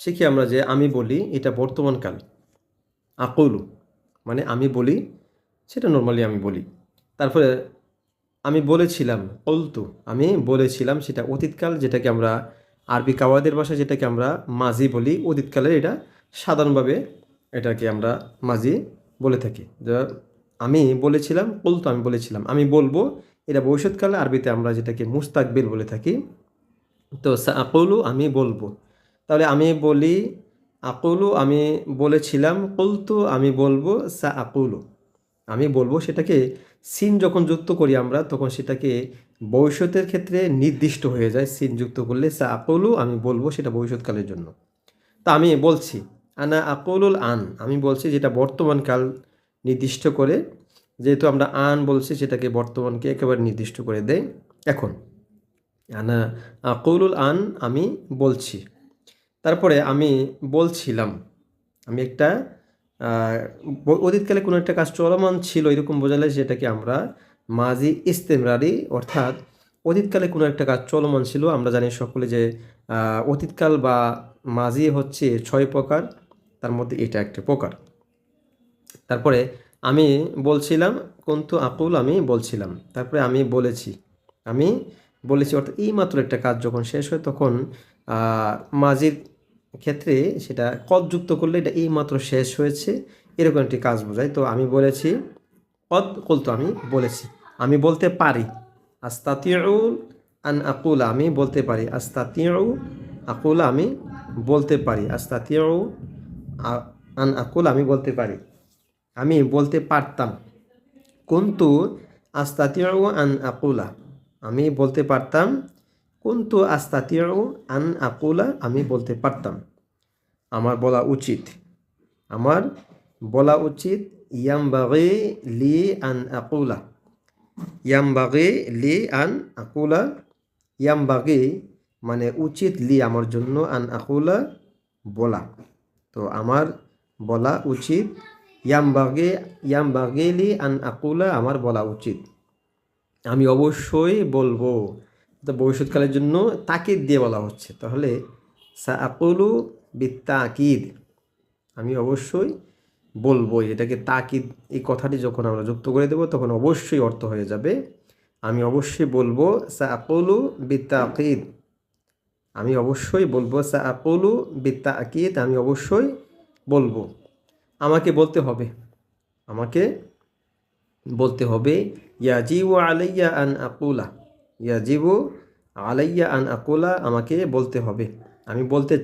শিখি আমরা যে আমি বলি এটা বর্তমানকাল, আকুলু মানে আমি বলি, সেটা নর্মালি আমি বলি। তারপরে আমি বলেছিলাম, কলতু আমি বলেছিলাম, সেটা অতীতকাল, যেটাকে আমরা আরবি কাওয়াদের ভাষায় যেটাকে আমরা মাজি বলি, অতীতকালের এটা সাধারণভাবে এটাকে আমরা মাজি বলে থাকি। যে আমি বলেছিলাম, কলতু আমি বলেছিলাম, আমি বলবো, এটা ভবিষ্যৎকালে আরবিতে আমরা যেটাকে মুস্তাকবিল বলে থাকি। তো সাআকুলু আমি বলবো, তাহলে আমি বলি, আকুলু আমি বলেছিলাম, কুলতু আমি বলবো, সাআকুলু আমি বলবো। সেটাকে সিন যখন যুক্ত করি আমরা, তখন সেটাকে ভবিষ্যতের ক্ষেত্রে নির্দিষ্ট হয়ে যায়। সিন যুক্ত করলে সাআকুলু আমি বলবো, সেটা ভবিষ্যৎকালের জন্য। তা আমি বলছি, আনা আকুলুল আন আমি বলছি, যেটা বর্তমান কাল নির্দিষ্ট করে, যেহেতু আমরা আন বলছি সেটাকে বর্তমানকে একেবারে নির্দিষ্ট করে দেয়। এখন আনা আকুলুল আন আমি বলছি, তারপরে আমি বলছিলাম, আমি একটা অতীতকালে কোনো একটা কাজ চলমান ছিল এরকম বোঝালে সেটাকে আমরা মাজি ইস্তেমরারি, অর্থাৎ অতীতকালে কোনো একটা কাজ চলমান ছিল। আমরা জানি সকলে যে অতীতকাল বা মাজি হচ্ছে 6 প্রকার, তার মধ্যে এটা একটা প্রকার। তারপরে আমি বলছিলাম, কুনতু আকুল আমি বলছিলাম, তারপরে আমি বলেছি, আমি বলেছি, অর্থাৎ এই মাত্র একটা কাজ যখন শেষ হয় তখন মাজির ক্ষেত্রে সেটা কদ যুক্ত করলে এটা এই মাত্র শেষ হয়েছে এরকম একটি কাজ বোঝায়। তো আমি বলেছি, কদ কুলতু আমি বলেছি, আমি বলতে পারি, আস্তাতিউ আন আকুলা আমি বলতে পারি, আস্তাতিউ আকুলা আমি বলতে পারি, আস্তাতিউ আন আকুলা আমি বলতে পারি, আমি বলতে পারতাম। কুনতু আস্তাতিউ আন আকুলা আমি বলতে পারতাম, কুনতু আস্তাতিউ আন আকুলা আমি বলতে পারতাম। আমার বলা উচিত, আমার বলা উচিত, ইয়ামবাগি লি আন আকুলা, ইয়ামবাগি লি আন আকুলা, ইয়ামবাগি মানে উচিত, লি আমার জন্য, আন আকুলা বলা, তো আমার বলা উচিত, ইয়ামবাগি লি আন আকুলা আমার বলা উচিত, আমি অবশ্যই বলবো। তো ভবিষ্যৎকালের জন্য তাকিদ দিয়ে বলা হচ্ছে, তাহলে সাআকুলু বিত্তাকিদ আমি অবশ্যই বলবো, এটাকে তাকিদ এই কথাটি যখন আমরা যুক্ত করে দেব তখন অবশ্যই অর্থ হয়ে যাবে, আমি অবশ্যই বলবো, সাআকুলু বিত্তাকিদ আমি অবশ্যই বলবো, সাআকুলু বিত্তাকিদ আমি অবশ্যই বলবো। আমাকে বলতে হবে, আমাকে বলতে হবে, ইয়াজিবু আলাইয়া আন আকুলা, ইয়াজিবু আলাইয়া আন আকুলা আমাকে বলতে হবে, আমি বলতে